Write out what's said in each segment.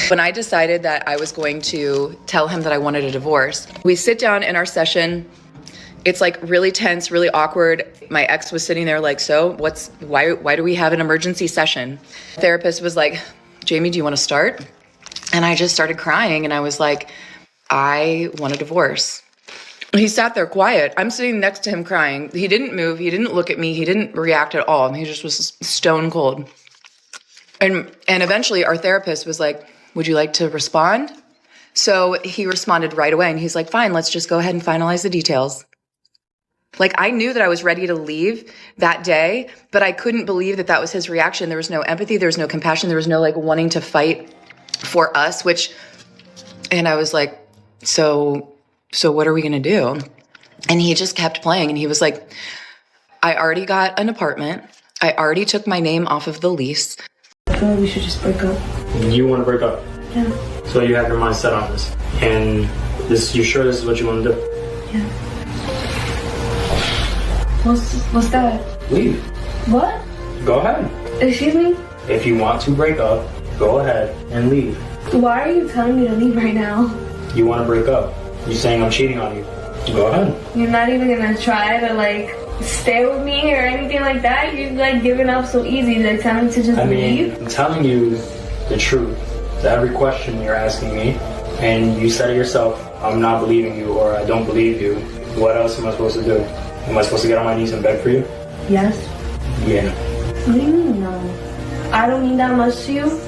When I decided that I was going to tell him that I wanted a divorce, we sit down in our session. It's like really tense, really awkward. My ex was sitting there like, so why do we have an emergency session? The therapist was like, Jamie, do you want to start? And I just started crying and I was like, I want a divorce. He sat there quiet. I'm sitting next to him crying. He didn't move. He didn't look at me. He didn't react at all. He just was stone cold. And eventually our therapist was like, would you like to respond? So he responded right away and he's like, fine, let's just go ahead and finalize the details. Like, I knew that I was ready to leave that day, but I couldn't believe that that was his reaction. There was no empathy. There was no compassion. There was no like wanting to fight for us, and I was like, so what are we going to do? And he just kept playing. And he was like, I already got an apartment. I already took my name off of the lease. I feel like we should just break up. You want to break up? Yeah. So you have your mind set on this. And you sure this is what you want to do? Yeah. What's that? Leave. What? Go ahead. Excuse me? If you want to break up, go ahead and leave. Why are you telling me to leave right now? You want to break up. You're saying I'm cheating on you. Go ahead. You're not even gonna try to like stay with me or anything like that? You're like giving up so easy, like telling me to just leave? I'm telling you the truth to every question you're asking me, and you said it yourself, I'm not believing you or I don't believe you. What else am I supposed to do? Am I supposed to get on my knees and beg for you? Yes. Yeah. What do you mean no? I don't mean that much to you.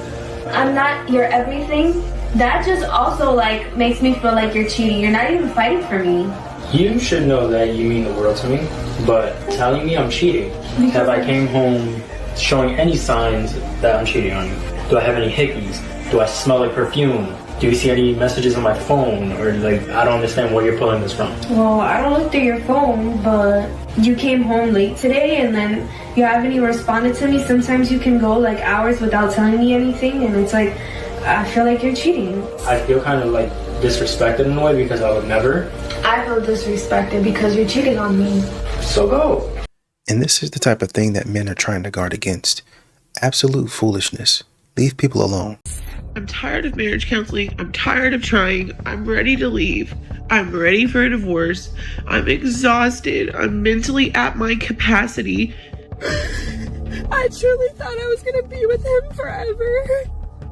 I'm not your everything. That just also like makes me feel like you're cheating. You're not even fighting for me. You should know that you mean the world to me, but telling me I'm cheating, have I came home showing any signs that I'm cheating on you? Do I have any hickeys? Do I smell like perfume? Do you see any messages on my phone? Or like, I don't understand where you're pulling this from. Well, I don't look through your phone, but you came home late today and then you haven't even responded to me. Sometimes you can go like hours without telling me anything, and it's like, I feel like you're cheating. I feel kind of like disrespected in a way because I would never. I feel disrespected because you're cheating on me. So go. And this is the type of thing that men are trying to guard against. Absolute foolishness. Leave people alone. I'm tired of marriage counseling. I'm tired of trying. I'm ready to leave. I'm ready for a divorce. I'm exhausted. I'm mentally at my capacity. I truly thought I was gonna be with him forever.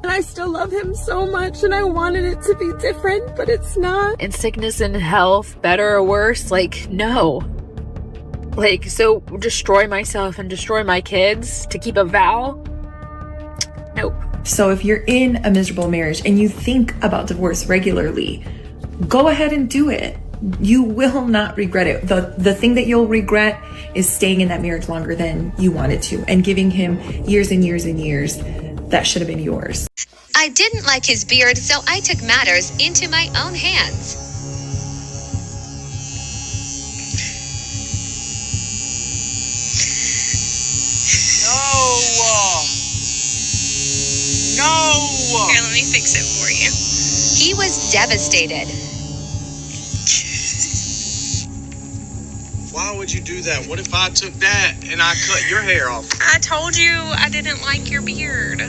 And I still love him so much, and I wanted it to be different, but it's not. In sickness and health, better or worse, like, no. Like, so destroy myself and destroy my kids to keep a vow? Nope. So if you're in a miserable marriage and you think about divorce regularly, go ahead and do it. You will not regret it. The thing that you'll regret is staying in that marriage longer than you wanted to and giving him years and years and years that should have been yours. I didn't like his beard, so I took matters into my own hands. No! Here, let me fix it for you. He was devastated. Why would you do that? What if I took that and I cut your hair off? I told you I didn't like your beard.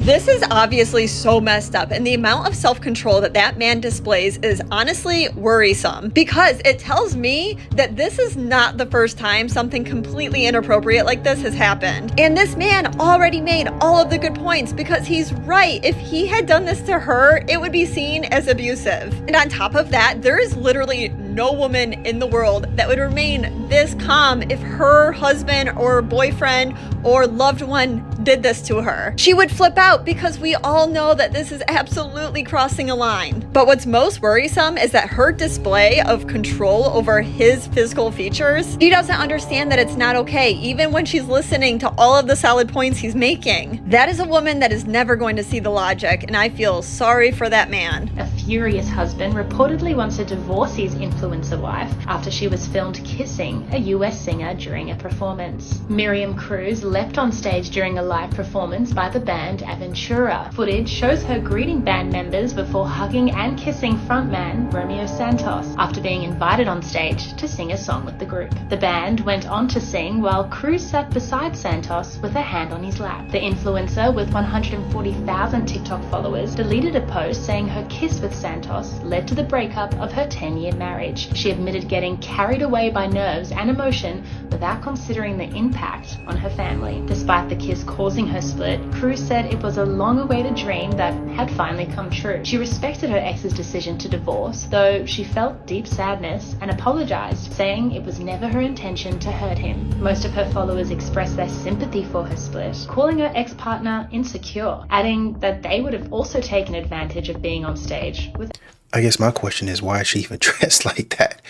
This is obviously so messed up, and the amount of self-control that that man displays is honestly worrisome, because it tells me that this is not the first time something completely inappropriate like this has happened. And this man already made all of the good points, because he's right. If he had done this to her, it would be seen as abusive. And on top of that, there is literally no woman in the world that would remain this calm if her husband or boyfriend or loved one did this to her. She would flip out, because we all know that this is absolutely crossing a line. But what's most worrisome is that her display of control over his physical features, she doesn't understand that it's not okay, even when she's listening to all of the solid points he's making. That is a woman that is never going to see the logic, and I feel sorry for that man. A furious husband reportedly wants to divorce his influencer wife after she was filmed kissing a US singer during a performance. Miriam Cruz leapt on stage during a live performance by the band Aventura. Footage shows her greeting band members before hugging and kissing frontman Romeo Santos after being invited on stage to sing a song with the group. The band went on to sing while Cruz sat beside Santos with her hand on his lap. The influencer with 140,000 TikTok followers deleted a post saying her kiss with Santos led to the breakup of her 10-year marriage. She admitted getting carried away by nerves and emotion without considering the impact on her family. Despite the kiss causing her split, Cruz said it was a long-awaited dream that had finally come true. She respected her ex's decision to divorce, though she felt deep sadness and apologized, saying it was never her intention to hurt him. Most of her followers expressed their sympathy for her split, calling her ex-partner insecure, adding that they would have also taken advantage of being on stage with. I guess my question is, why is she even dressed like that?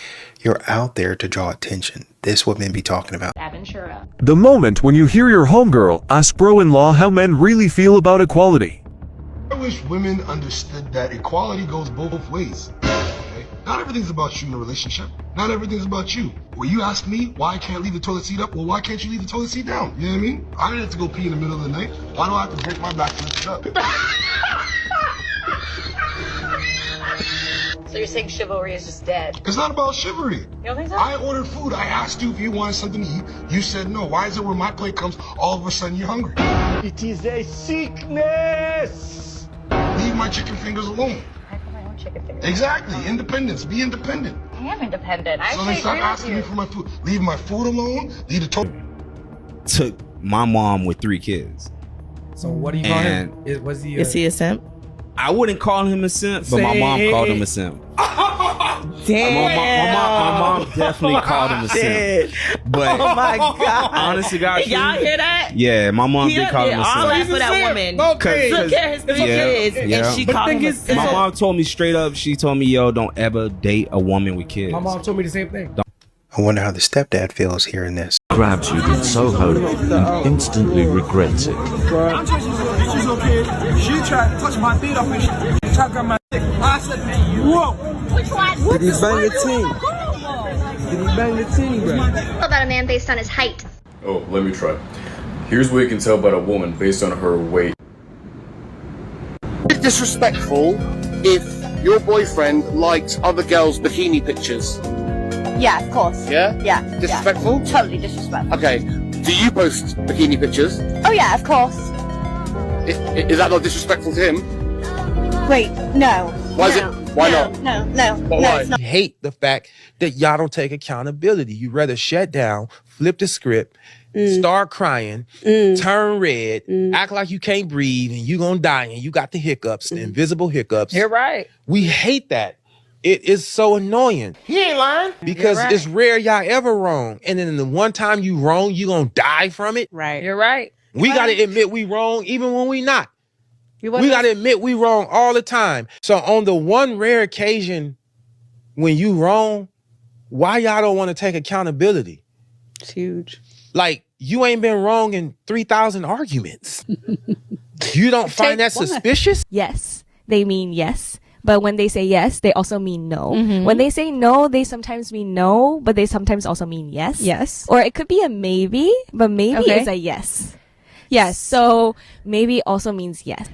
You're out there to draw attention. This what men be talking about. Aventura. The moment when you hear your homegirl ask bro-in-law how men really feel about equality. I wish women understood that equality goes both ways. Okay? Not everything's about you in a relationship. Not everything's about you. When you ask me why I can't leave the toilet seat up, well, why can't you leave the toilet seat down? You know what I mean? I didn't have to go pee in the middle of the night. Why do I have to break my back to lift it up? So you're saying chivalry is just dead? It's not about chivalry. You don't think so? I ordered food. I asked you if you wanted something to eat. You said no. Why is it when my plate comes, all of a sudden you're hungry? It is a sickness. Leave my chicken fingers alone. I have my own chicken fingers. Exactly. Independence. Be independent. I am independent. So then stop asking me for my food. Leave my food alone. Leave the toilet. Took my mom with 3 kids. So what do you call him? Is he a simp? I wouldn't call him a simp, but my mom called him a simp. Damn. My mom definitely called him a simp. But oh my God. Honest to God, y'all hear that? Yeah, my mom did call him a simp. All that for that woman. Okay. Took care of his 3 kids, and she called him a simp. My mom told me straight up, she told me, yo, don't ever date a woman with kids. My mom told me the same thing. I wonder how the stepdad feels hearing this. Grabs you in so holy and instantly regrets it. I'm touching bitches okay. She tried to touch my feet up and she tried to grab my dick. I said, whoa. Which one? Did he bang your team? Did he bang your team, bro? About a man based on his height. Oh, let me try. Here's what you can tell about a woman based on her weight. It's disrespectful if your boyfriend likes other girls' bikini pictures. Yeah, of course. Yeah? Yeah. Disrespectful? Yeah. Totally disrespectful. Okay. Do you post bikini pictures? Oh yeah, of course. Is that not disrespectful to him? Wait, no. Why is it? Why not? No, But why? it's not. Hate the fact that y'all don't take accountability. You rather shut down, flip the script, start crying, turn red, act like you can't breathe and you gonna die and you got the hiccups, the invisible hiccups. You're right. We hate that. It is so annoying. He ain't lying. Because it's rare y'all ever wrong. And then the one time you wrong, you gonna die from it. Right. You're right. We gotta admit we wrong even when we not. We gotta admit we wrong all the time. So on the one rare occasion when you wrong, why y'all don't want to take accountability? It's huge. Like, you ain't been wrong in 3,000 arguments. You don't find that suspicious? Yes, they mean yes. But when they say yes, they also mean no. Mm-hmm. When they say no, they sometimes mean no, but they sometimes also mean yes. Yes. Or it could be a maybe, but maybe is a yes. Yes, so maybe also means yes.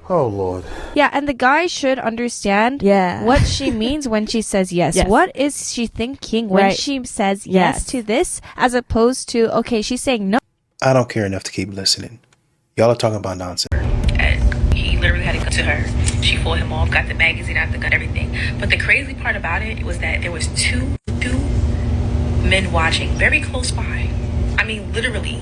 Oh, Lord. Yeah, and the guy should understand what she means when she says yes. Yes. What is she thinking when she says yes to this, as opposed to, okay, she's saying no. I don't care enough to keep listening. Y'all are talking about nonsense. He literally had to go to her. She fought him off, got the magazine out the gun, everything. But the crazy part about it was that there was two men watching very close by. I mean, literally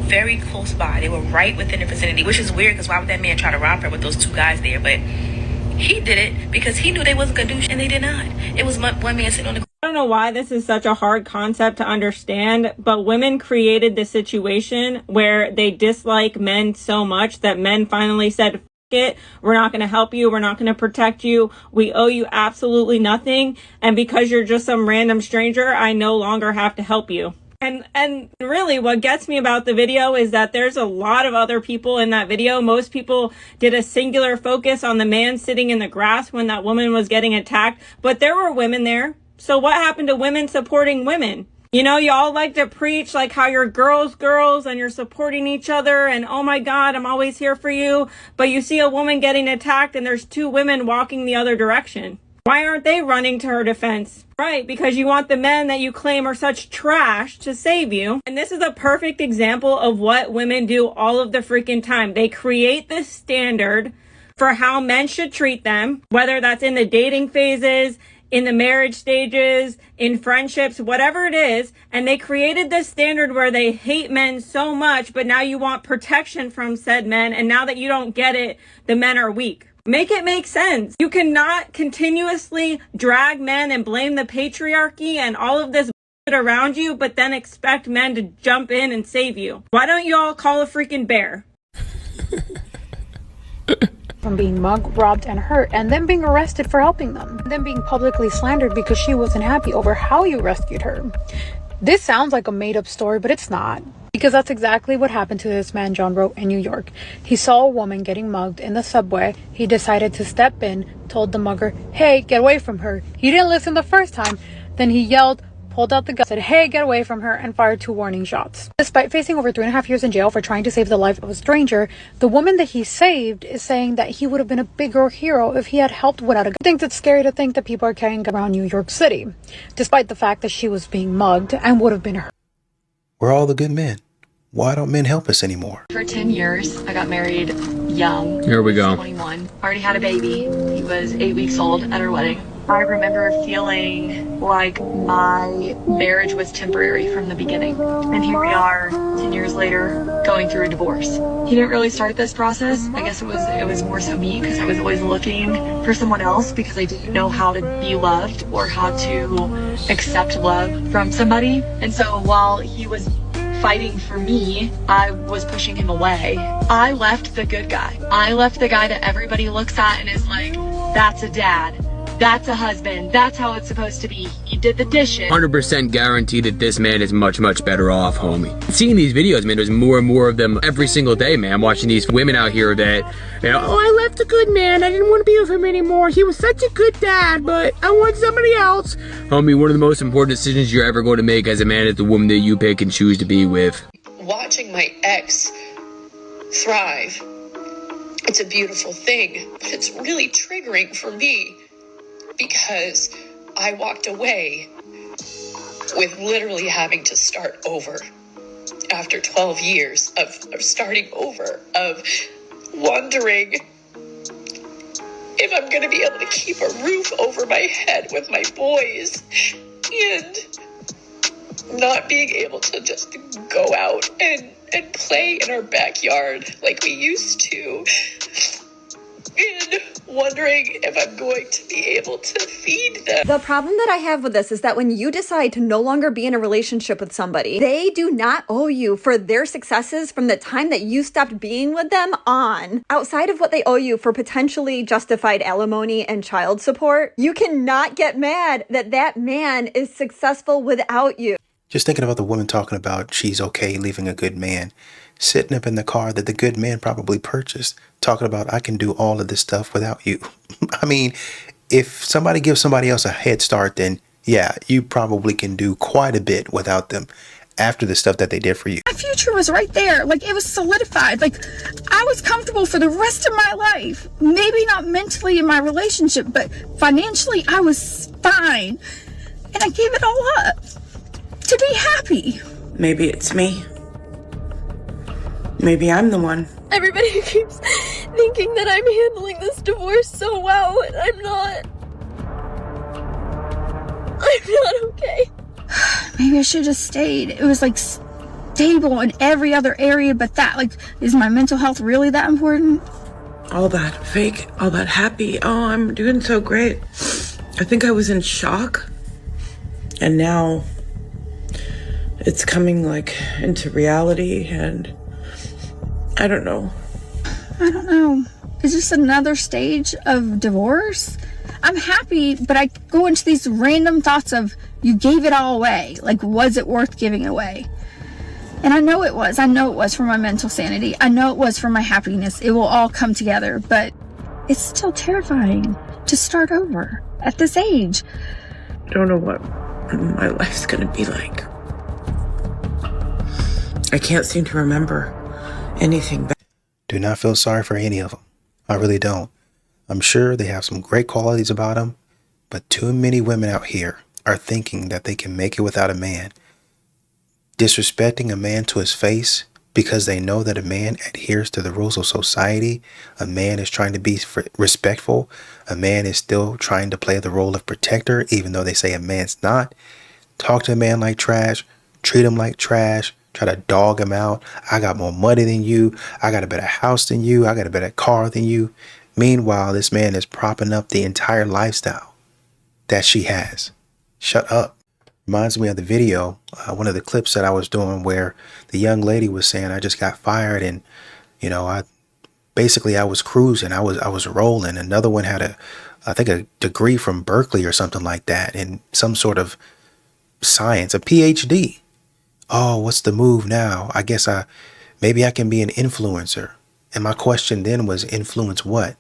very close by. They were right within the vicinity, which is weird because why would that man try to rob her with those 2 guys there? But he did it because he knew they wasn't gonna do shit, and they did not. It was one man sitting on the. I don't know why this is such a hard concept to understand, but women created this situation where they dislike men so much that men finally said, F it, we're not going to help you, we're not going to protect you, we owe you absolutely nothing, and because you're just some random stranger, I no longer have to help you. And really what gets me about the video is that there's a lot of other people in that video. Most people did a singular focus on the man sitting in the grass when that woman was getting attacked, but there were women there. So what happened to women supporting women? You know, y'all like to preach like how you're girls and you're supporting each other and oh my God, I'm always here for you. But you see a woman getting attacked and there's two women walking the other direction. Why aren't they running to her defense? Right, because you want the men that you claim are such trash to save you. And this is a perfect example of what women do all of the freaking time. They create this standard for how men should treat them, whether that's in the dating phases, in the marriage stages, in friendships, whatever it is. And they created this standard where they hate men so much, but now you want protection from said men. And now that you don't get it, the men are weak. Make it make sense. You cannot continuously drag men and blame the patriarchy and all of this around you, but then expect men to jump in and save you. Why don't you all call a freaking bear? From being mugged, robbed, and hurt, and then being arrested for helping them. Then being publicly slandered because she wasn't happy over how you rescued her. This sounds like a made-up story, but it's not. Because that's exactly what happened to this man John wrote in New York. He saw a woman getting mugged in the subway. He decided to step in, told the mugger, hey, get away from her. He didn't listen the first time. Then he yelled, pulled out the gun, said, hey, get away from her, and fired 2 warning shots. Despite facing over 3.5 years in jail for trying to save the life of a stranger, the woman that he saved is saying that he would have been a bigger hero if he had helped without a gun. I think it's scary to think that people are carrying guns around New York City, despite the fact that she was being mugged and would have been hurt. We're all the good men. Why don't men help us anymore? For 10 years, I got married young. Here we go. 21. Already had a baby. He was 8 weeks old at our wedding. I remember feeling like my marriage was temporary from the beginning. And here we are, 10 years later, going through a divorce. He didn't really start this process. I guess it was more so me, because I was always looking for someone else because I didn't know how to be loved or how to accept love from somebody. And so while he was fighting for me, I was pushing him away. I left the good guy. I left the guy that everybody looks at and is like, that's a dad. That's a husband. That's how it's supposed to be. He did the dishes. 100% guarantee that this man is much, much better off, homie. Seeing these videos, man, there's more and more of them every single day, man. I'm watching these women out here that, you know, oh, I left a good man. I didn't want to be with him anymore. He was such a good dad, but I want somebody else. Homie, one of the most important decisions you're ever going to make as a man is the woman that you pick and choose to be with. Watching my ex thrive, it's a beautiful thing, but it's really triggering for me. Because I walked away with literally having to start over after 12 years of starting over, of wondering if I'm going to be able to keep a roof over my head with my boys and not being able to just go out and play in our backyard like we used to. And wondering if I'm going to be able to feed them. The problem that I have with this is that when you decide to no longer be in a relationship with somebody, they do not owe you for their successes from the time that you stopped being with them on. Outside of what they owe you for potentially justified alimony and child support, you cannot get mad that that man is successful without you. Just thinking about the woman talking about she's okay leaving a good man, sitting up in the car that the good man probably purchased, talking about I can do all of this stuff without you. I mean, if somebody gives somebody else a head start, then yeah, you probably can do quite a bit without them after the stuff that they did for you. My future was right there. Like, it was solidified. Like, I was comfortable for the rest of my life. Maybe not mentally in my relationship, but financially I was fine. And I gave it all up to be happy. Maybe it's me. Maybe I'm the one. Everybody keeps thinking that I'm handling this divorce so well, and I'm not. I'm not okay. Maybe I should have stayed. It was like stable in every other area but that. Like, is my mental health really that important? All that fake, all that happy. Oh, I'm doing so great. I think I was in shock. And now it's coming like into reality, and I don't know. Is this another stage of divorce? I'm happy, but I go into these random thoughts of, You gave it all away. Like, was it worth giving away? And I know it was. I know it was for my mental sanity. I know it was for my happiness. It will all come together, but it's still terrifying to start over at this age. I don't know what my life's gonna be like. I can't seem to remember anything. Do not feel sorry for any of them. I really don't. I'm sure they have some great qualities about them, but too many women out here are thinking that they can make it without a man. Disrespecting a man to his face because they know that a man adheres to the rules of society. A man is trying to be respectful. A man is still trying to play the role of protector, even though they say a man's not. Talk to a man like trash. Treat him like trash. Try to dog him out. I got more money than you. I got a better house than you. I got a better car than you. Meanwhile, this man is propping up the entire lifestyle that she has. Shut up. Reminds me of the video, one of the clips that I was doing where the young lady was saying, I just got fired and, I was cruising. I was rolling. Another one had I think a degree from Berkeley or something like that in some sort of science, a PhD. Oh, what's the move now? I guess maybe I can be an influencer. And my question then was, influence what?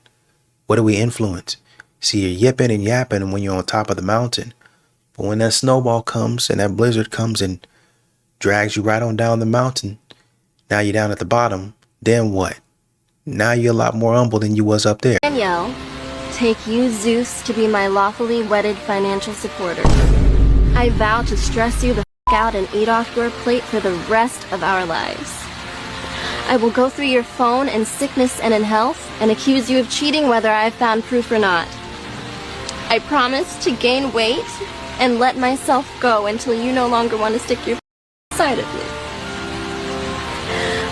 What do we influence? See, you're yipping and yapping when you're on top of the mountain. But when that snowball comes and that blizzard comes and drags you right on down the mountain, now you're down at the bottom, then what? Now you're a lot more humble than you was up there. Danielle, take you, Zeus, to be my lawfully wedded financial supporter. I vow to stress you the f*** out and eat off your plate for the rest of our lives. I will go through your phone in sickness and in health and accuse you of cheating whether I have found proof or not. I promise to gain weight and let myself go until you no longer want to stick your side of me.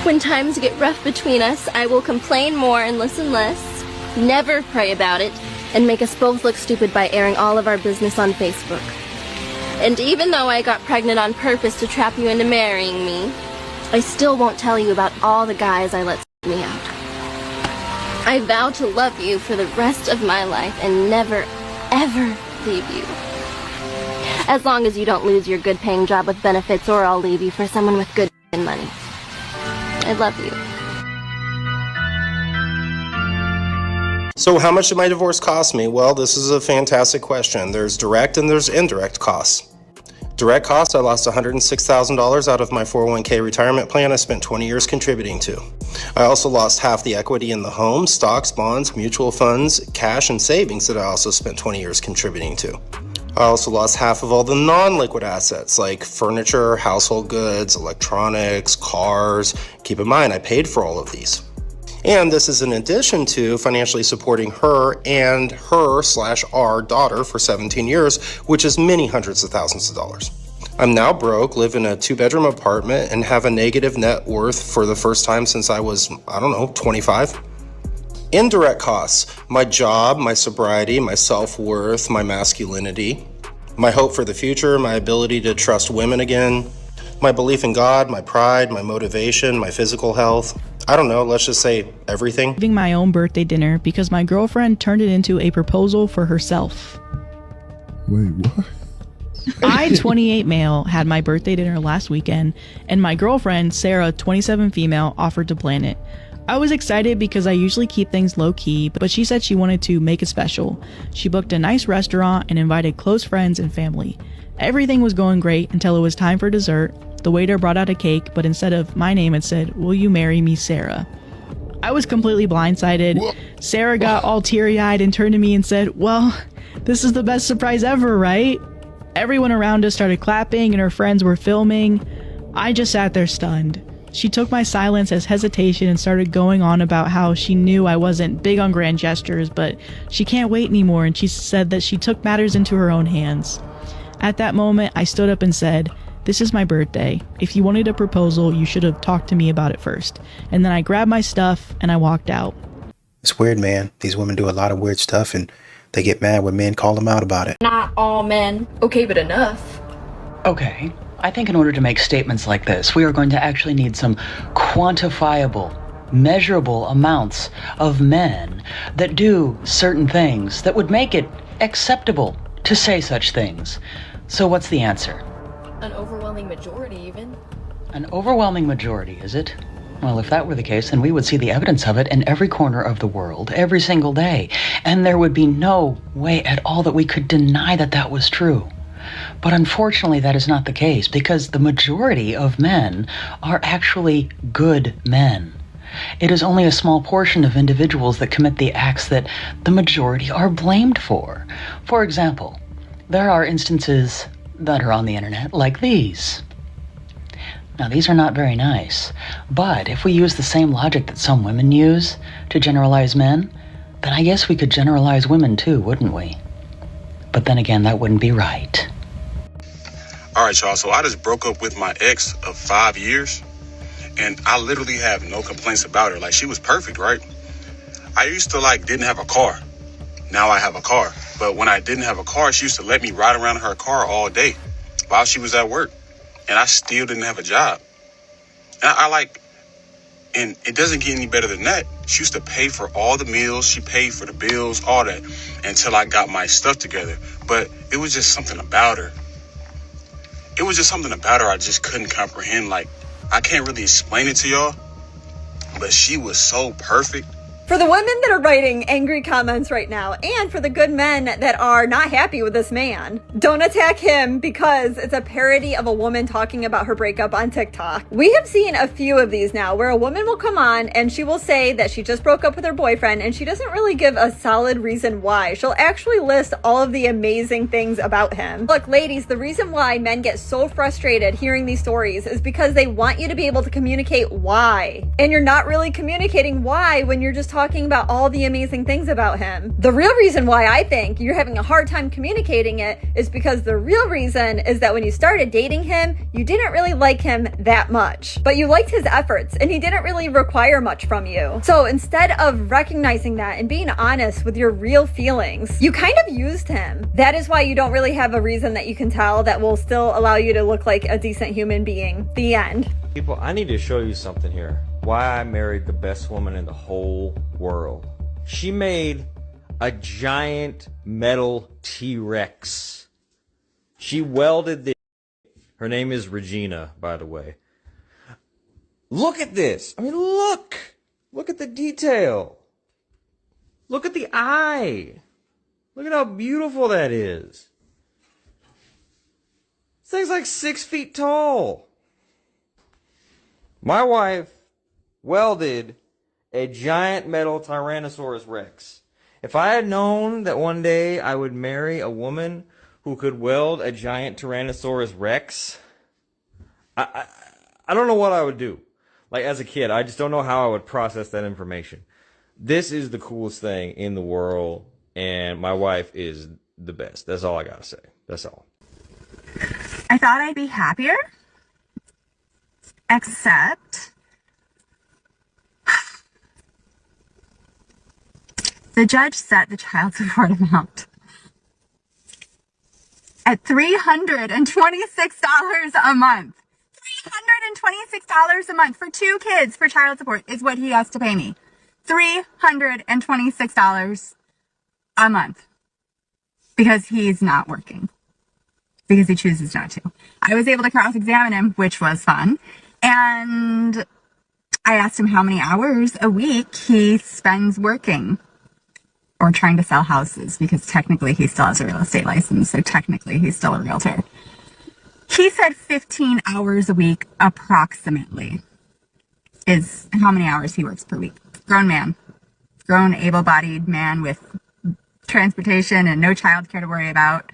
When times get rough between us, I will complain more and listen less, never pray about it, and make us both look stupid by airing all of our business on Facebook. And even though I got pregnant on purpose to trap you into marrying me, I still won't tell you about all the guys I let me out. I vow to love you for the rest of my life and never, ever leave you. As long as you don't lose your good-paying job with benefits, or I'll leave you for someone with good money. I love you. So how much did my divorce cost me? Well, this is a fantastic question. There's direct and there's indirect costs. Direct costs, I lost $106,000 out of my 401k retirement plan I spent 20 years contributing to. I also lost half the equity in the home, stocks, bonds, mutual funds, cash, and savings that I also spent 20 years contributing to. I also lost half of all the non-liquid assets like furniture, household goods, electronics, cars. Keep in mind, I paid for all of these. And this is in addition to financially supporting her and her/our daughter for 17 years, which is many hundreds of thousands of dollars. I'm now broke, live in a 2-bedroom apartment, and have a negative net worth for the first time since I was, 25. Indirect costs, my job, my sobriety, my self-worth, my masculinity, my hope for the future, my ability to trust women again, my belief in God, my pride, my motivation, my physical health. I don't know, let's just say everything. Giving my own birthday dinner because my girlfriend turned it into a proposal for herself. Wait, what? I, 28 male, had my birthday dinner last weekend, and my girlfriend, Sarah, 27 female, offered to plan it. I was excited because I usually keep things low-key, but she said she wanted to make it special. She booked a nice restaurant and invited close friends and family. Everything was going great until it was time for dessert. The waiter brought out a cake, but instead of my name it said, "Will you marry me, Sarah?" I was completely blindsided. Sarah got all teary-eyed and turned to me and said, "Well, this is the best surprise ever, right?" Everyone around us started clapping and her friends were filming. I just sat there stunned. She took my silence as hesitation and started going on about how she knew I wasn't big on grand gestures, but she can't wait anymore, and she said that she took matters into her own hands. At that moment, I stood up and said, "This is my birthday. If you wanted a proposal, you should have talked to me about it first." And then I grabbed my stuff and I walked out. It's weird, man. These women do a lot of weird stuff and they get mad when men call them out about it. Not all men. Okay, but enough. Okay. I think in order to make statements like this, we are going to actually need some quantifiable, measurable amounts of men that do certain things that would make it acceptable to say such things. So what's the answer? An overwhelming majority, even. An overwhelming majority, is it? Well, if that were the case, then we would see the evidence of it in every corner of the world, every single day. And there would be no way at all that we could deny that that was true. But unfortunately, that is not the case, because the majority of men are actually good men. It is only a small portion of individuals that commit the acts that the majority are blamed for. For example, there are instances that are on the internet like these. Now, these are not very nice, but if we use the same logic that some women use to generalize men, then I guess we could generalize women too, wouldn't we? But then again, that wouldn't be right. All right, y'all, so I just broke up with my ex of 5 years, and I literally have no complaints about her. Like, she was perfect, right? I used to, didn't have a car. Now I have a car. But when I didn't have a car, she used to let me ride around in her car all day while she was at work. And I still didn't have a job. And and it doesn't get any better than that. She used to pay for all the meals. She paid for the bills, all that, until I got my stuff together. But it was just something about her. It was just something about her I just couldn't comprehend. I can't really explain it to y'all, but she was so perfect. For the women that are writing angry comments right now, and for the good men that are not happy with this man, don't attack him because it's a parody of a woman talking about her breakup on TikTok. We have seen a few of these now where a woman will come on and she will say that she just broke up with her boyfriend and she doesn't really give a solid reason why. She'll actually list all of the amazing things about him. Look, ladies, the reason why men get so frustrated hearing these stories is because they want you to be able to communicate why. And you're not really communicating why when you're just talking about all the amazing things about him. The real reason why I think you're having a hard time communicating it is because the real reason is that when you started dating him, you didn't really like him that much, but you liked his efforts and he didn't really require much from you. So instead of recognizing that and being honest with your real feelings, you kind of used him. That is why you don't really have a reason that you can tell that will still allow you to look like a decent human being. The end. People, I need to show you something here. Why I married the best woman in the whole world. She made a giant metal T-Rex. She welded the... Her name is Regina, by the way. Look at this. I mean, look. Look at the detail. Look at the eye. Look at how beautiful that is. This thing's like 6 feet tall. My wife welded a giant metal Tyrannosaurus Rex. If I had known that one day I would marry a woman who could weld a giant Tyrannosaurus Rex, I don't know what I would do. As a kid, I just don't know how I would process that information. This is the coolest thing in the world, and my wife is the best. That's all I gotta say. That's all. I thought I'd be happier, except the judge set the child support amount at $326 a month. $326 a month for 2 kids for child support is what he has to pay me. $326 a month. Because he's not working. Because he chooses not to. I was able to cross-examine him, which was fun. And I asked him how many hours a week he spends working or trying to sell houses, because technically he still has a real estate license, so technically he's still a realtor. He said 15 hours a week, approximately, is how many hours he works per week. Grown man. Grown, able-bodied man with transportation and no childcare to worry about,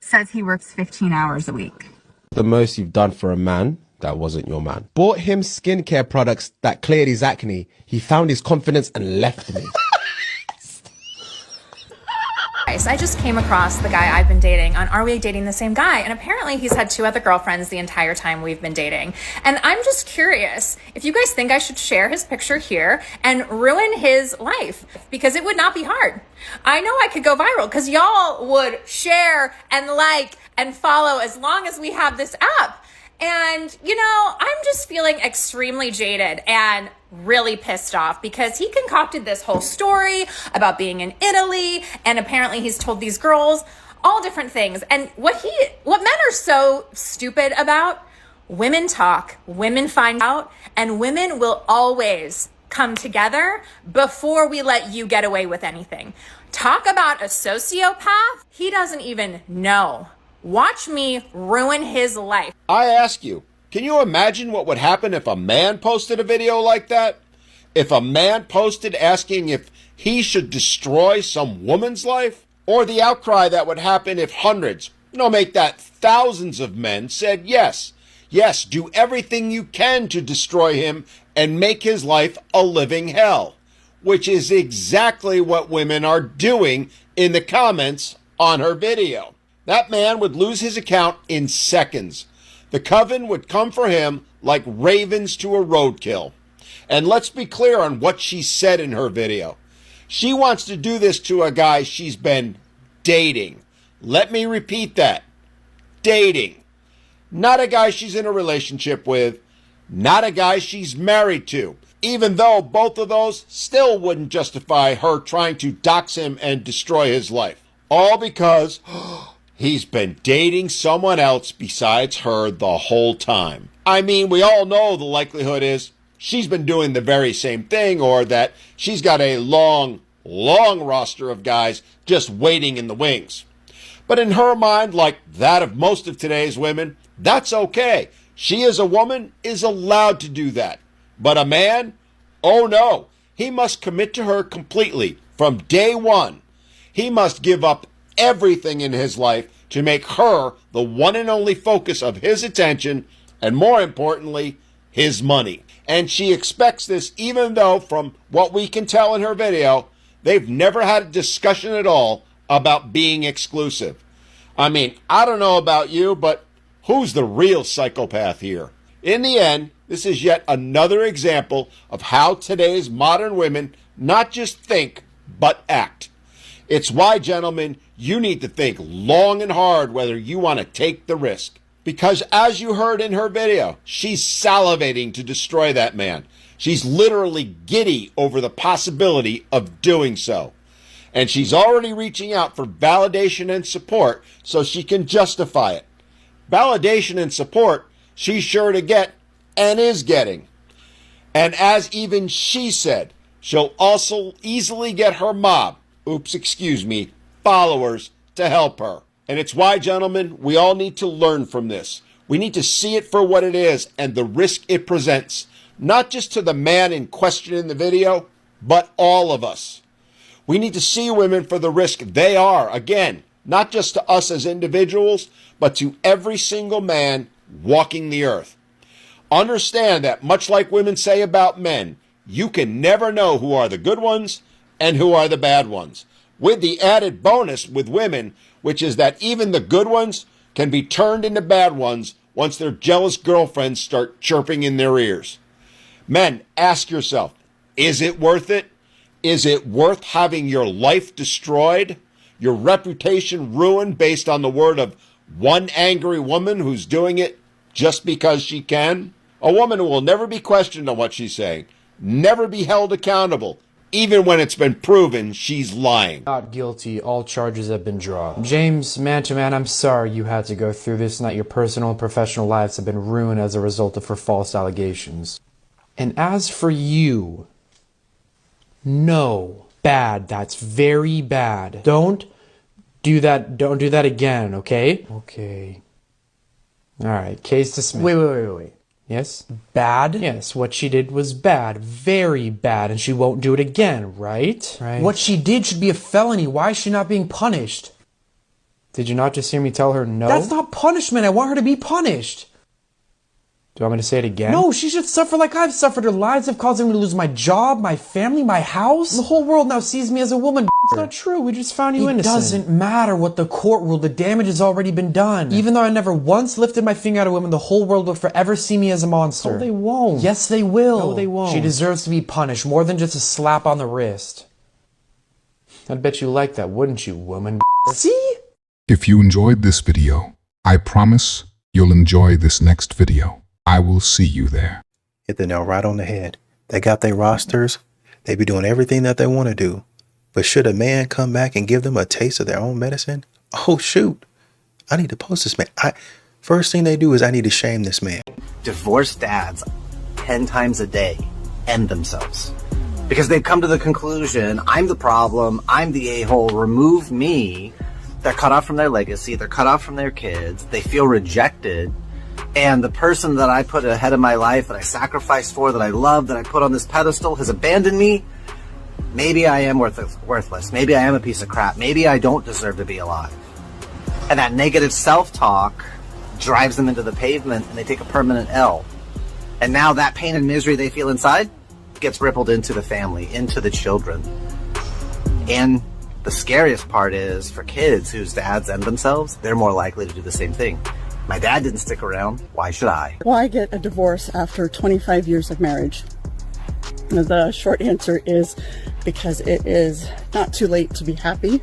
says he works 15 hours a week. The most you've done for a man that wasn't your man. Bought him skincare products that cleared his acne. He found his confidence and left me. I just came across the guy I've been dating on Are We Dating the Same Guy? And apparently he's had 2 other girlfriends the entire time we've been dating. And I'm just curious if you guys think I should share his picture here and ruin his life, because it would not be hard. I know I could go viral because y'all would share and like and follow as long as we have this app. And, I'm just feeling extremely jaded and really pissed off because he concocted this whole story about being in Italy, and apparently he's told these girls all different things. And what men are so stupid about, women talk, women find out, and women will always come together before we let you get away with anything. Talk about a sociopath. He doesn't even know. Watch me ruin his life. I ask you, can you imagine what would happen if a man posted a video like that? If a man posted asking if he should destroy some woman's life? Or the outcry that would happen if hundreds, no, make that thousands of men said yes. Yes, do everything you can to destroy him and make his life a living hell. Which is exactly what women are doing in the comments on her video. That man would lose his account in seconds. The coven would come for him like ravens to a roadkill. And let's be clear on what she said in her video. She wants to do this to a guy she's been dating. Let me repeat that. Dating. Not a guy she's in a relationship with. Not a guy she's married to. Even though both of those still wouldn't justify her trying to dox him and destroy his life. All because he's been dating someone else besides her the whole time. I mean, we all know the likelihood is she's been doing the very same thing, or that she's got a long roster of guys just waiting in the wings. But in her mind, like that of most of today's women, that's okay. She as a woman is allowed to do that. But a man? Oh no. He must commit to her completely from day one. He must give up everything in his life to make her the one and only focus of his attention, and more importantly, his money. And she expects this even though, from what we can tell in her video, they've never had a discussion at all about being exclusive. I mean, I don't know about you, but who's the real psychopath here? In the end, this is yet another example of how today's modern women not just think, but act. It's why, gentlemen, you need to think long and hard whether you want to take the risk. Because as you heard in her video, she's salivating to destroy that man. She's literally giddy over the possibility of doing so. And she's already reaching out for validation and support so she can justify it. Validation and support she's sure to get and is getting. And as even she said, she'll also easily get her mob, followers to help her. And it's why, gentlemen, we all need to learn from this. We need to see it for what it is and the risk it presents, not just to the man in question in the video, but all of us. We need to see women for the risk they are, again, not just to us as individuals, but to every single man walking the earth. Understand that, much like women say about men, you can never know who are the good ones and who are the bad ones. With the added bonus with women, which is that even the good ones can be turned into bad ones once their jealous girlfriends start chirping in their ears. Men, ask yourself, is it worth it? Is it worth having your life destroyed, your reputation ruined based on the word of one angry woman who's doing it just because she can? A woman who will never be questioned on what she's saying, never be held accountable, even when it's been proven she's lying. Not guilty. All charges have been dropped. James, man to man, I'm sorry you had to go through this, and that your personal and professional lives have been ruined as a result of her false allegations. And as for you, no. Bad. That's very bad. Don't do that again, okay? Okay. Alright, case dismissed. Wait. Yes? Bad? Yes, what she did was bad. Very bad, and she won't do it again, right? Right. What she did should be a felony. Why is she not being punished? Did you not just hear me tell her no? That's not punishment. I want her to be punished. Do you want me to say it again? No, she should suffer like I've suffered. Her lies have caused me to lose my job, my family, my house. The whole world now sees me as a woman. It's not true. We just found you innocent. It doesn't matter what the court ruled. The damage has already been done. Even though I never once lifted my finger at a woman, the whole world will forever see me as a monster. No, they won't. Yes, they will. No, they won't. She deserves to be punished more than just a slap on the wrist. I'd bet you like that, wouldn't you, woman? See? If you enjoyed this video, I promise you'll enjoy this next video. I will see you there. Hit the nail right on the head. They got their rosters. They be doing everything that they want to do. But should a man come back and give them a taste of their own medicine? oh shoot, I need to post this man. First thing they do is I need to shame this man. Divorced dads 10 times a day end themselves because they've come to the conclusion, I'm the problem, I'm the a-hole, remove me. They're cut off from their legacy, they're cut off from their kids, they feel rejected, and the person that I put ahead of my life, that I sacrificed for, that I love, that I put on this pedestal has abandoned me. Maybe I am worthless, maybe I am a piece of crap, maybe I don't deserve to be alive. And that negative self-talk drives them into the pavement and they take a permanent L. And now that pain and misery they feel inside gets rippled into the family, into the children. And the scariest part is for kids whose dads end themselves, they're more likely to do the same thing. My dad didn't stick around, why should I? Why get a divorce after 25 years of marriage? The short answer is because it is not too late to be happy.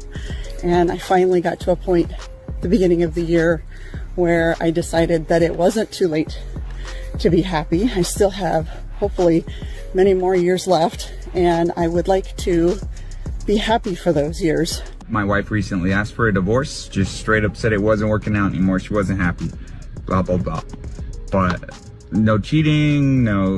And I finally got to a point at the beginning of the year where I decided that it wasn't too late to be happy. I still have, hopefully, many more years left, and I would like to be happy for those years. My wife recently asked for a divorce, just straight up said it wasn't working out anymore. She wasn't happy, blah, blah, blah. But no cheating, no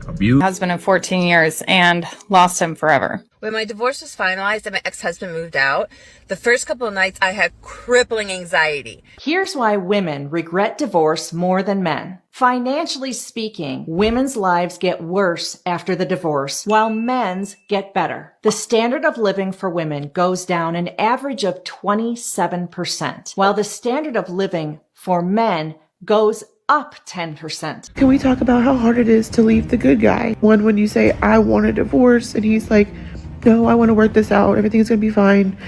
abuse. Husband of 14 years and lost him forever. When my divorce was finalized and my ex-husband moved out, the first couple of nights I had crippling anxiety. Here's why women regret divorce more than men. Financially speaking, women's lives get worse after the divorce, while men's get better. The standard of living for women goes down an average of 27%, while the standard of living for men goes up 10%. Can we talk about how hard it is to leave the good guy? One, when you say, I want a divorce, and he's like, no, I want to work this out. Everything's going to be fine.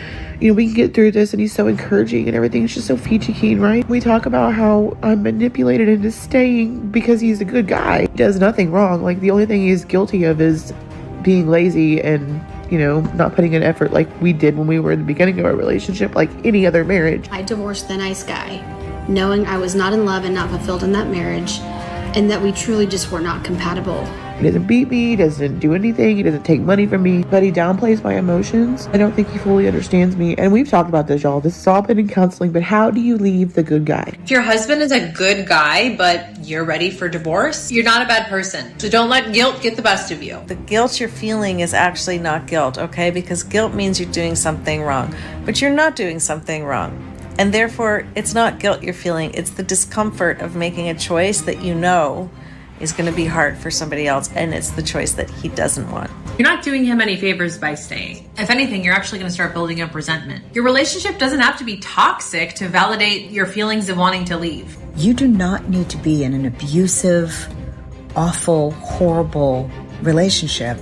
You know, we can get through this. And he's so encouraging and everything's just so peachy keen, right? We talk about how I'm manipulated into staying because he's a good guy. He does nothing wrong. Like, the only thing he's guilty of is being lazy and, you know, not putting in effort like we did when we were in the beginning of our relationship, like any other marriage. I divorced the nice guy, knowing I was not in love and not fulfilled in that marriage, and that we truly just were not compatible. He doesn't beat me, he doesn't do anything, he doesn't take money from me, but he downplays my emotions. I don't think he fully understands me. And we've talked about this, y'all. This has all been in counseling, but how do you leave the good guy? If your husband is a good guy, but you're ready for divorce, you're not a bad person. So don't let guilt get the best of you. The guilt you're feeling is actually not guilt, okay? Because guilt means you're doing something wrong, but you're not doing something wrong. And therefore, it's not guilt you're feeling, it's the discomfort of making a choice that you know is going to be hard for somebody else, and it's the choice that he doesn't want. You're not doing him any favors by staying. If anything, you're actually going to start building up resentment. Your relationship doesn't have to be toxic to validate your feelings of wanting to leave. You do not need to be in an abusive, awful, horrible relationship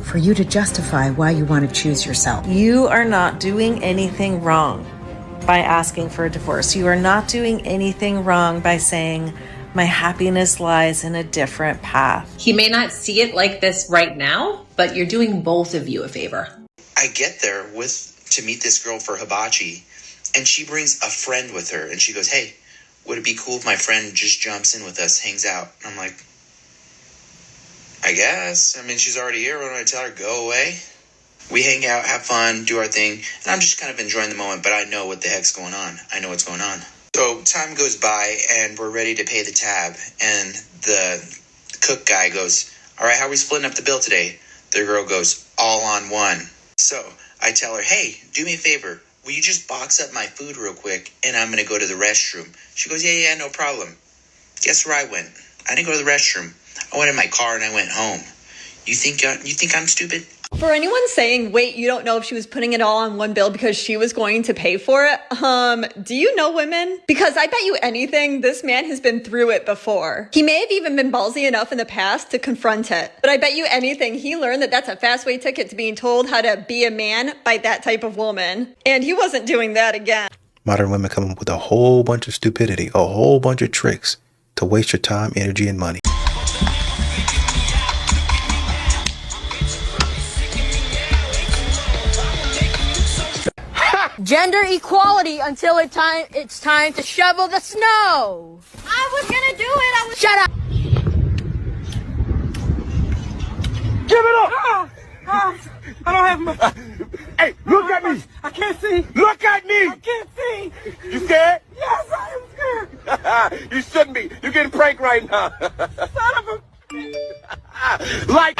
for you to justify why you want to choose yourself. You are not doing anything wrong by asking for a divorce. You are not doing anything wrong by saying, my happiness lies in a different path. He may not see it like this right now, but you're doing both of you a favor. I get there to meet this girl for hibachi, and she brings a friend with her, and she goes, hey, would it be cool if my friend just jumps in with us, hangs out? And I'm like, I guess. I mean, she's already here. Why don't I tell her, go away? We hang out, have fun, do our thing, and I'm just kind of enjoying the moment, but I know what the heck's going on. I know what's going on. So time goes by, and we're ready to pay the tab, and the cook guy goes, all right, how are we splitting up the bill today? The girl goes, all on one. So I tell her, hey, do me a favor. Will you just box up my food real quick, and I'm going to go to the restroom? She goes, yeah, no problem. Guess where I went? I didn't go to the restroom. I went in my car, and I went home. You think I'm stupid? For anyone saying, wait, you don't know if she was putting it all on one bill because she was going to pay for it, do you know women? Because I bet you anything, this man has been through it before. He may have even been ballsy enough in the past to confront it, but I bet you anything he learned that that's a fast way ticket to being told how to be a man by that type of woman. And he wasn't doing that again. Modern women come up with a whole bunch of stupidity, a whole bunch of tricks to waste your time, energy, and money. Gender equality until it's time to shovel the snow. I was gonna do it. Shut up. Give it up. I don't have my... Hey, look at me. I can't see. Look at me. I can't see. You scared? Yes, I am scared. You shouldn't be. You're getting pranked right now. Son of a... like...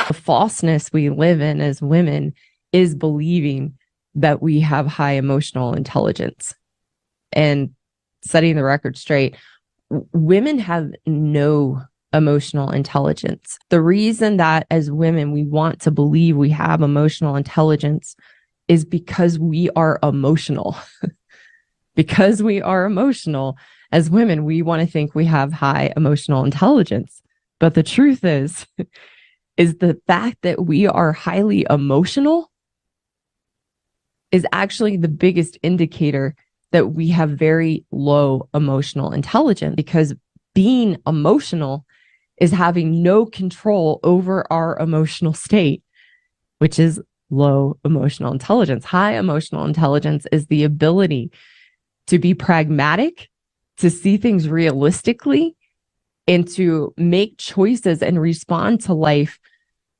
The falseness we live in as women is believing that we have high emotional intelligence. And setting the record straight, women have no emotional intelligence. The reason that as women we want to believe we have emotional intelligence is because we are emotional. Because we are emotional as women, we want to think we have high emotional intelligence. But the truth is the fact that we are highly emotional is actually the biggest indicator that we have very low emotional intelligence, because being emotional is having no control over our emotional state, which is low emotional intelligence. High emotional intelligence is the ability to be pragmatic, to see things realistically, and to make choices and respond to life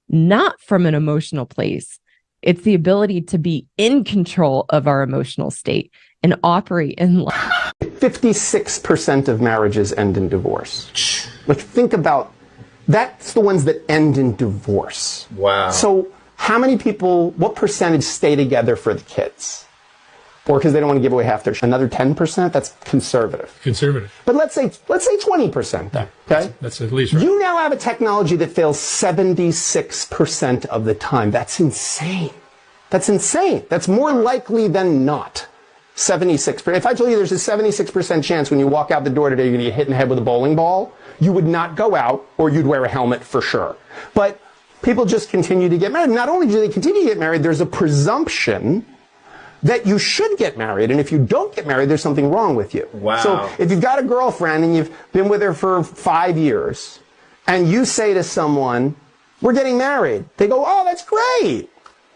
not from an emotional place. It's the ability to be in control of our emotional state and operate in life. 56% of marriages end in divorce. Like, think about, that's the ones that end in divorce. Wow. So how many people, what percentage stay together for the kids? Or because they don't want to give away half their, another 10%? That's conservative. Conservative. But let's say 20% then, okay? That's at least right. You now have a technology that fails 76% of the time. That's insane. That's insane. That's more likely than not. 76%. If I told you there's a 76% chance when you walk out the door today you're going to get hit in the head with a bowling ball, you would not go out, or you'd wear a helmet for sure. But people just continue to get married. Not only do they continue to get married, there's a presumption that you should get married, and if you don't get married, there's something wrong with you. Wow. So if you've got a girlfriend and you've been with her for 5 years, and you say to someone, we're getting married, they go, oh, that's great.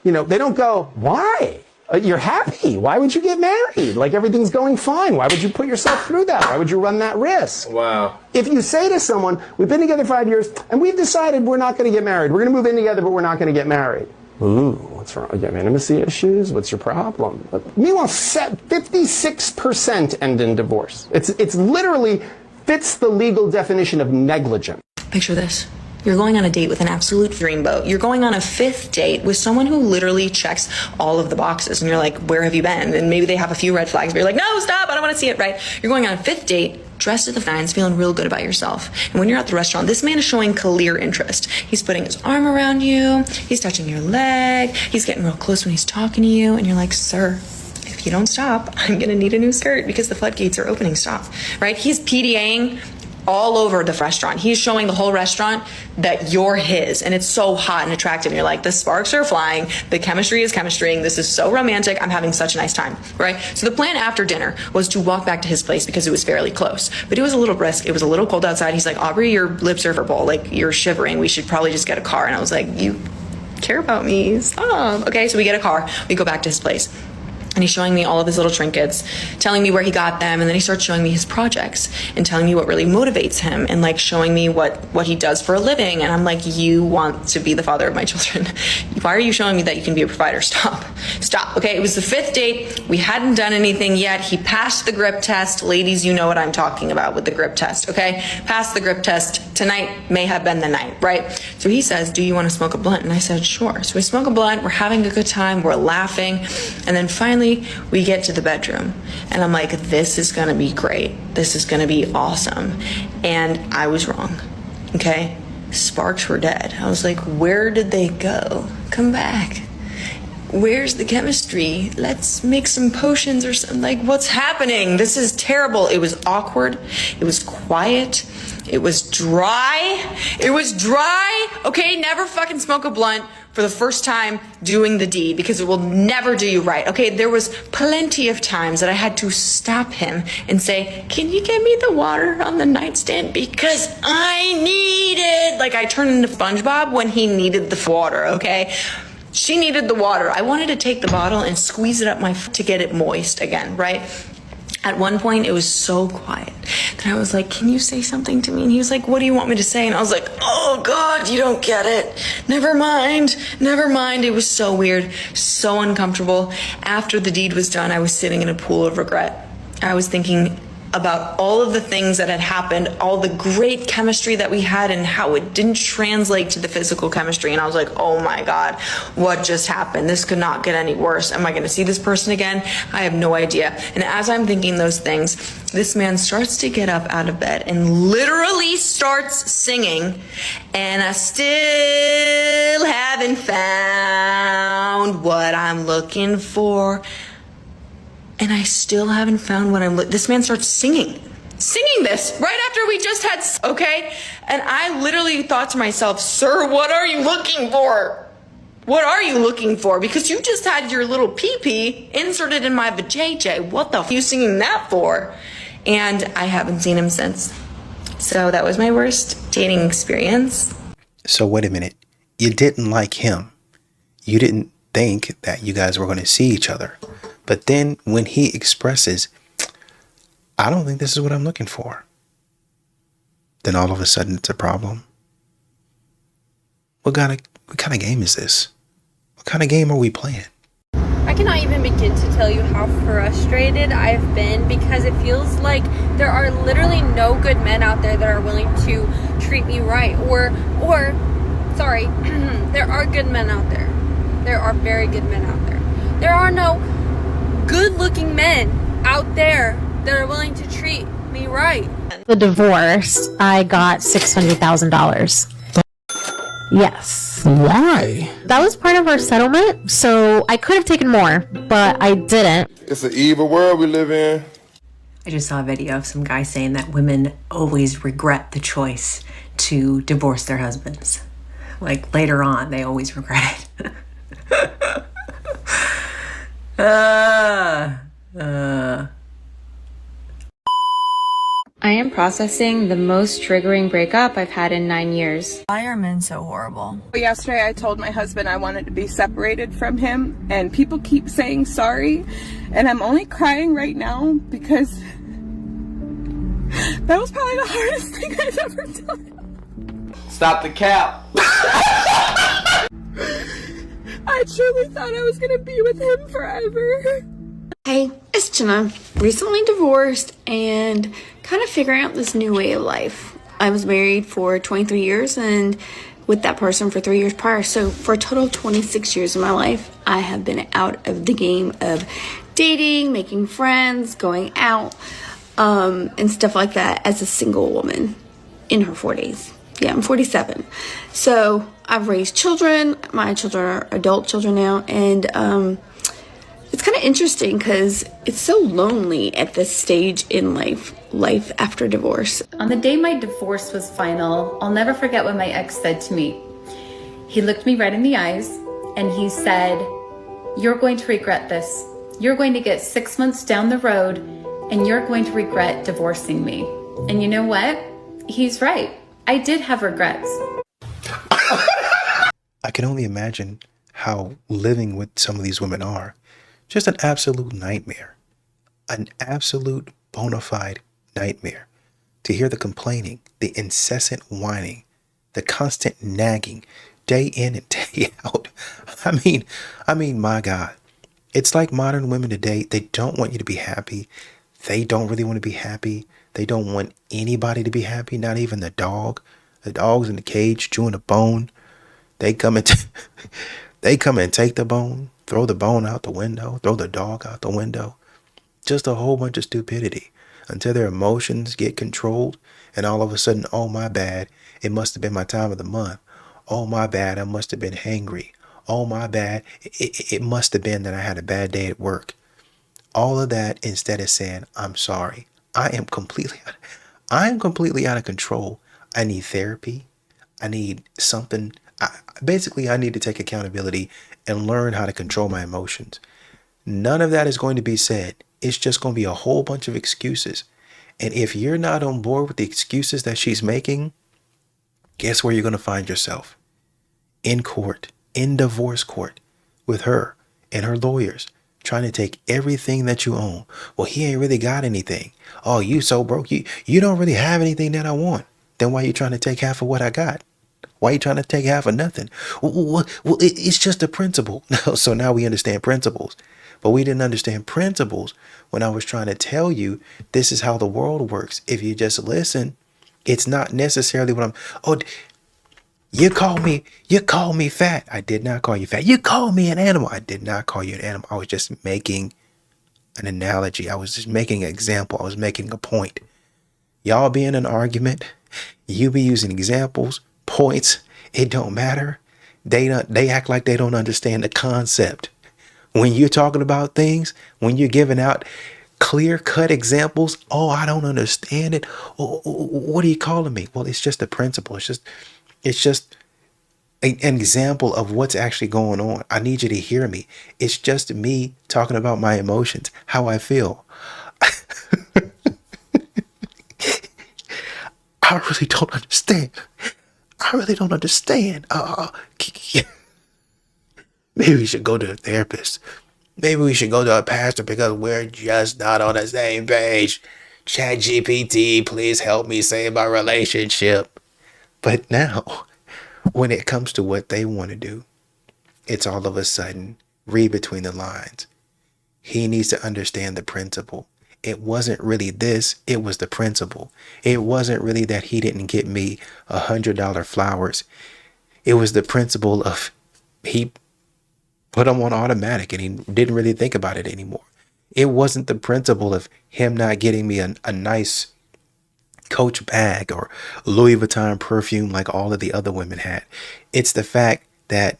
You know, they don't go, why? You're happy. Why would you get married? Like, everything's going fine. Why would you put yourself through that? Why would you run that risk? Wow. If you say to someone, we've been together 5 years, and we've decided we're not going to get married. We're going to move in together, but we're not going to get married. Ooh, what's wrong? You have intimacy issues? What's your problem? Meanwhile, 56% end in divorce. It's literally fits the legal definition of negligent. Picture this. You're going on a date with an absolute dreamboat. You're going on a 5th date with someone who literally checks all of the boxes. And you're like, where have you been? And maybe they have a few red flags, but you're like, no, stop, I don't want to see it, right? You're going on a 5th date, dressed to the nines, feeling real good about yourself. And when you're at the restaurant, this man is showing clear interest. He's putting his arm around you. He's touching your leg. He's getting real close when he's talking to you. And you're like, sir, if you don't stop, I'm going to need a new skirt because the floodgates are opening. Stop, right? He's PDAing all over the restaurant. He's showing the whole restaurant that you're his, and it's so hot and attractive. And you're like, the sparks are flying, the chemistry is chemistrying, this is so romantic, I'm having such a nice time, right? So the plan after dinner was to walk back to his place because it was fairly close, but it was a little brisk, it was a little cold outside. He's like, Aubrey, your lips are purple, like you're shivering, we should probably just get a car. And I was like, you care about me, stop. Okay, so we get a car, we go back to his place. And he's showing me all of his little trinkets, telling me where he got them, and then he starts showing me his projects and telling me what really motivates him, and like showing me what he does for a living. And I'm like, you want to be the father of my children. Why are you showing me that you can be a provider? Stop. Okay, it was the 5th date. We hadn't done anything yet. He passed the grip test. Ladies, you know what I'm talking about with the grip test, okay? Passed the grip test. Tonight may have been the night, right? So he says, do you want to smoke a blunt? And I said, sure. So we smoke a blunt. We're having a good time. We're laughing. And then finally, we get to the bedroom, and I'm like, this is gonna be great. This is gonna be awesome. And I was wrong, okay? Sparks were dead. I was like, where did they go? Come back. Where's the chemistry? Let's make some potions or something. Like, what's happening? This is terrible. It was awkward. It was quiet. It was dry. It was dry. Okay, never fucking smoke a blunt for the first time doing the deed, because it will never do you right. Okay, there was plenty of times that I had to stop him and say, can you get me the water on the nightstand? Because I need it. Like, I turned into SpongeBob when he needed the water, okay? She needed the water. I wanted to take the bottle and squeeze it up my foot to get it moist again, right? At one point, it was so quiet that I was like, can you say something to me? And he was like, what do you want me to say? And I was like, oh God, you don't get it. Never mind. Never mind. It was so weird, so uncomfortable. After the deed was done, I was sitting in a pool of regret. I was thinking about all of the things that had happened, all the great chemistry that we had, and how it didn't translate to the physical chemistry. And I was like, oh my God, what just happened? This could not get any worse. Am I going to see this person again? I have no idea. And as I'm thinking those things, this man starts to get up out of bed and literally starts singing. And I still haven't found what I'm looking for. And I still haven't found what this man starts singing this right after we just had, okay? And I literally thought to myself, sir, what are you looking for? What are you looking for? Because you just had your little pee-pee inserted in my vajayjay. What the f are you singing that for? And I haven't seen him since. So that was my worst dating experience. So wait a minute. You didn't like him. You didn't think that you guys were going to see each other. But then when he expresses, I don't think this is what I'm looking for, then all of a sudden it's a problem. What kind of game is this? What kind of game are we playing? I cannot even begin to tell you how frustrated I've been, because it feels like there are literally no good men out there that are willing to treat me right. Sorry, there are good men out there. There are very good men out there. There are no good-looking men out there that are willing to treat me right. The divorce, I got $600,000. Yes. Why? That was part of our settlement, so I could have taken more, but I didn't. It's an evil world we live in. I just saw a video of some guy saying that women always regret the choice to divorce their husbands. Like later on, they always regret it. I am processing the most triggering breakup I've had in 9 years. Why are men so horrible? Yesterday I told my husband I wanted to be separated from him, and people keep saying sorry, and I'm only crying right now because that was probably the hardest thing I've ever done. Stop the cap. I truly thought I was gonna be with him forever. Hey, it's Jenna. Recently divorced and kind of figuring out this new way of life. I was married for 23 years and with that person for 3 years prior. So for a total of 26 years of my life, I have been out of the game of dating, making friends, going out, and stuff like that as a single woman in her 40s. Yeah, I'm 47. So I've raised children. My children are adult children now. And it's kind of interesting because it's so lonely at this stage in life after divorce. On the day my divorce was final, I'll never forget what my ex said to me. He looked me right in the eyes and he said, "You're going to regret this. You're going to get 6 months down the road and you're going to regret divorcing me." And you know what? He's right. I did have regrets. I can only imagine how living with some of these women are. Just an absolute nightmare. An absolute bona fide nightmare. To hear the complaining, the incessant whining, the constant nagging, day in and day out. I mean, my God. It's like modern women today, they don't want you to be happy. They don't really want to be happy. They don't want anybody to be happy, not even the dog. The dog's in the cage chewing a bone. They come and take the bone, throw the bone out the window, throw the dog out the window. Just a whole bunch of stupidity until their emotions get controlled and all of a sudden, oh my bad, it must have been my time of the month. Oh my bad, I must have been hangry. Oh my bad, it must have been that I had a bad day at work. All of that instead of saying, I'm sorry. I am completely out of control. I need therapy. I need something. I need to take accountability and learn how to control my emotions. None of that is going to be said. It's just going to be a whole bunch of excuses. And if you're not on board with the excuses that she's making, guess where you're going to find yourself? In court, in divorce court, with her and her lawyers, trying to take everything that you own. Well, he ain't really got anything. Oh, you so broke. You don't really have anything that I want. Then why you trying to take half of what I got? Why are you trying to take half of nothing? Well, it's just a principle. So now we understand principles. But we didn't understand principles when I was trying to tell you this is how the world works. If you just listen, it's not necessarily what I'm. Oh, you called me fat. I did not call you fat. You called me an animal. I did not call you an animal. I was just making an analogy. I was just making an example. I was making a point. Y'all be in an argument. You be using examples, points. It don't matter. They act like they don't understand the concept. When you're talking about things, when you're giving out clear-cut examples, oh, I don't understand it. Oh, what are you calling me? Well, it's just a principle. It's just an example of what's actually going on. I need you to hear me. It's just me talking about my emotions, how I feel. I really don't understand. I really don't understand. Maybe we should go to a therapist. Maybe we should go to a pastor because we're just not on the same page. ChatGPT, please help me save my relationship. But now, when it comes to what they want to do, it's all of a sudden, read between the lines. He needs to understand the principle. It wasn't really this, it was the principle. It wasn't really that he didn't get me $100 flowers. It was the principle of he put them on automatic and he didn't really think about it anymore. It wasn't the principle of him not getting me a nice Coach bag or Louis Vuitton perfume like all of the other women had. It's the fact that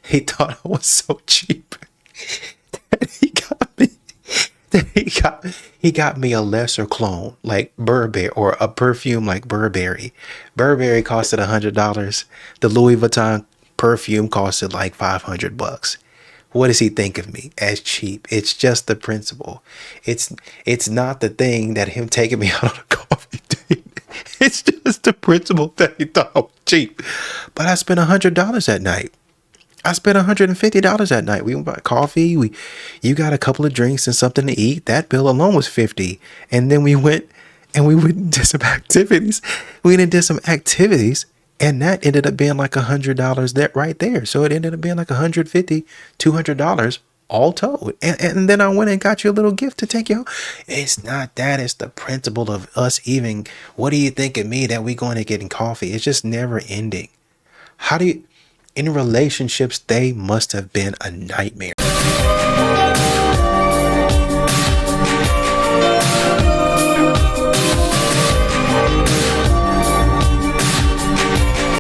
he thought I was so cheap that he got me a lesser clone like Burberry or a perfume like Burberry. Burberry costed $100. The Louis Vuitton perfume costed like $500. What does he think of me as cheap? It's just the principle. It's not the thing that him taking me out on a coffee date. It's just the principle that he thought I was cheap. But I spent $100 that night. I spent $150 that night. We went bought coffee. You got a couple of drinks and something to eat. That bill alone was $50. And then we went and did some activities. And that ended up being like $100 that right there. So it ended up being like $150, $200 all told. And then I went and got you a little gift to take you home. It's not that. It's the principle of us even, what do you think of me that we going to get in coffee? It's just never ending. In relationships, they must have been a nightmare.